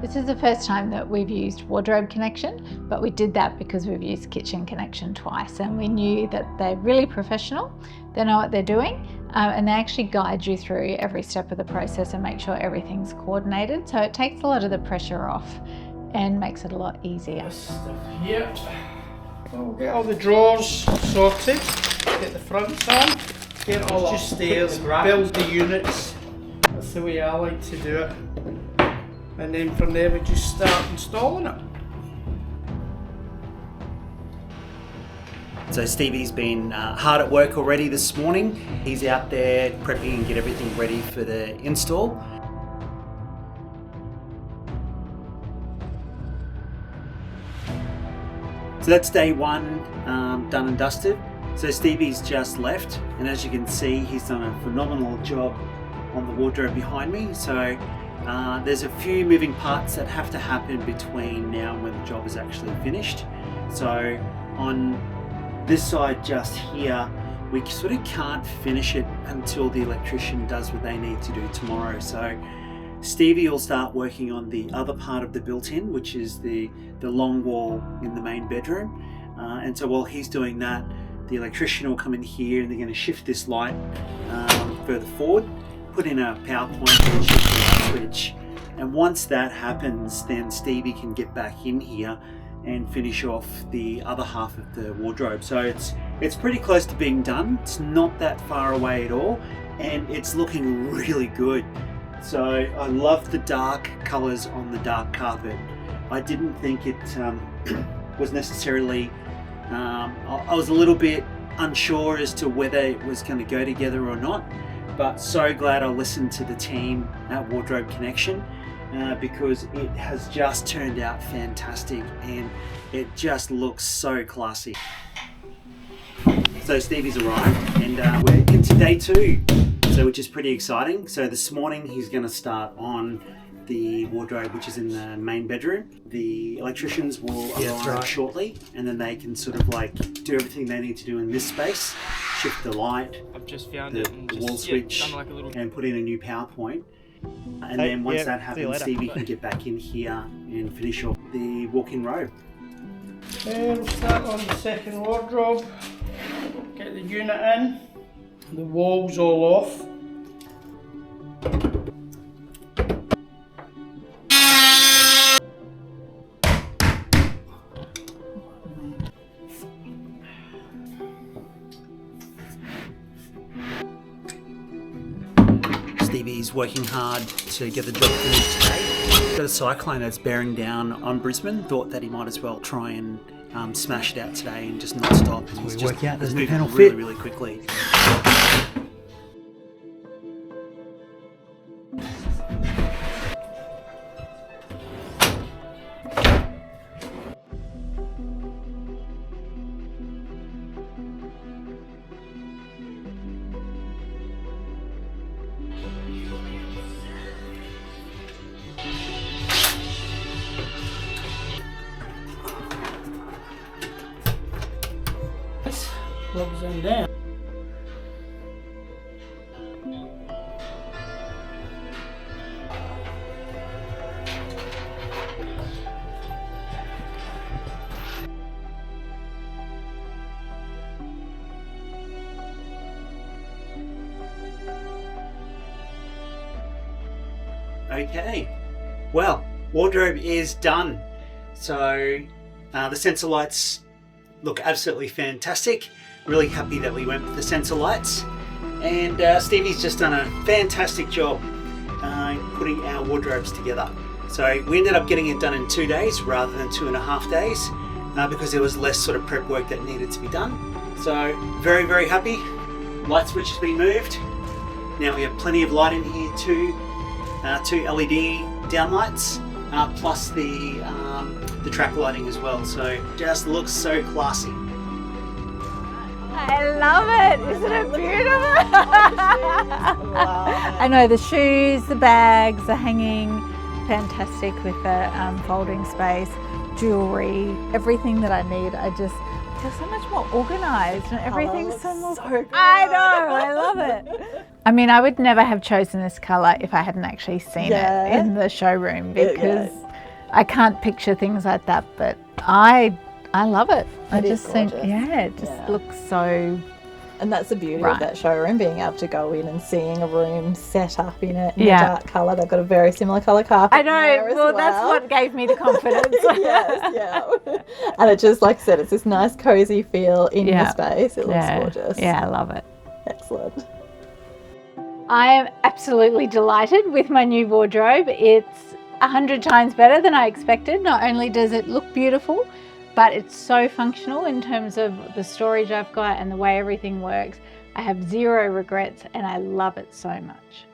This is the first time that we've used wardrobe connection, but we did that because we've used kitchen connection twice, and we knew that they're really professional, they know what they're doing, and they actually guide you through every step of the process and make sure everything's coordinated. So it takes a lot of the pressure off and makes it a lot easier. This stuff here. We'll get all the drawers sorted, get the fronts on, get all up stairs, build the units. That's the way I like to do it. And then from there we just start installing it. So Stevie's been hard at work already this morning. He's out there prepping and get everything ready for the install. So that's day one, done and dusted. So Stevie's just left, and as you can see, he's done a phenomenal job on the wardrobe behind me. So there's a few moving parts that have to happen between now and when the job is actually finished. So on this side just here, we sort of can't finish it until the electrician does what they need to do tomorrow. So Stevie will start working on the other part of the built-in, which is the long wall in the main bedroom. And so while he's doing that, the electrician will come in here and they're going to shift this light further forward, put in a power point and shift the light switch. And once that happens, then Stevie can get back in here and finish off the other half of the wardrobe. So it's pretty close to being done. It's not that far away at all, and it's looking really good. So I love the dark colors on the dark carpet. I didn't think it was necessarily, I was a little bit unsure as to whether it was going to go together or not, but so glad I listened to the team at Wardrobe Connection because it has just turned out fantastic and it just looks so classy. So Stevie's arrived and we're into day two, so which is pretty exciting. So this morning he's going to start on the wardrobe, which is in the main bedroom. The electricians will arrive shortly, and then they can sort of like do everything they need to do in this space, shift the light, I've just found the wall switch, like a little... and put in a new power point. And then once that happens, Stevie can get back in here and finish off the walk-in robe. We'll start on the second wardrobe, get the unit in, the walls all off. Stevie's working hard to get the job finished today. Got a cyclone that's bearing down on Brisbane. Thought that he might as well try and smash it out today and just not stop. And he's just moving really quickly. Plugs in there. Okay, well, wardrobe is done. So the sensor lights look absolutely fantastic. Really happy that we went with the sensor lights, and Stevie's just done a fantastic job putting our wardrobes together. So we ended up getting it done in 2 days rather than 2.5 days because there was less sort of prep work that needed to be done. So very happy. Light switch has been moved. Now we have plenty of light in here too. 2 LED downlights plus the track lighting as well. So just looks so classy. I love it. Isn't it beautiful? Wow. I know the shoes, the bags, the hanging, fantastic with the folding space, jewellery, everything that I need. I just feel so much more organised and everything's so more... So good. I know, I love it. I mean, I would never have chosen this colour if I hadn't actually seen it in the showroom because I can't picture things like that, but I love it. I It is just think, gorgeous. yeah, it just looks so. And that's the beauty Right. of that showroom, being able to go in and seeing a room set up in it in Yeah. a dark colour. They've got a very similar colour carpet. I in there know. as Well, that's what gave me the confidence. Yes, yeah. And it just, like I said, it's this nice cozy feel in Yeah. the space. It looks Yeah. gorgeous. Yeah, I love it. Excellent. I am absolutely delighted with my new wardrobe. It's 100 times better than I expected. Not only does it look beautiful, but it's so functional in terms of the storage I've got and the way everything works. I have zero regrets and I love it so much.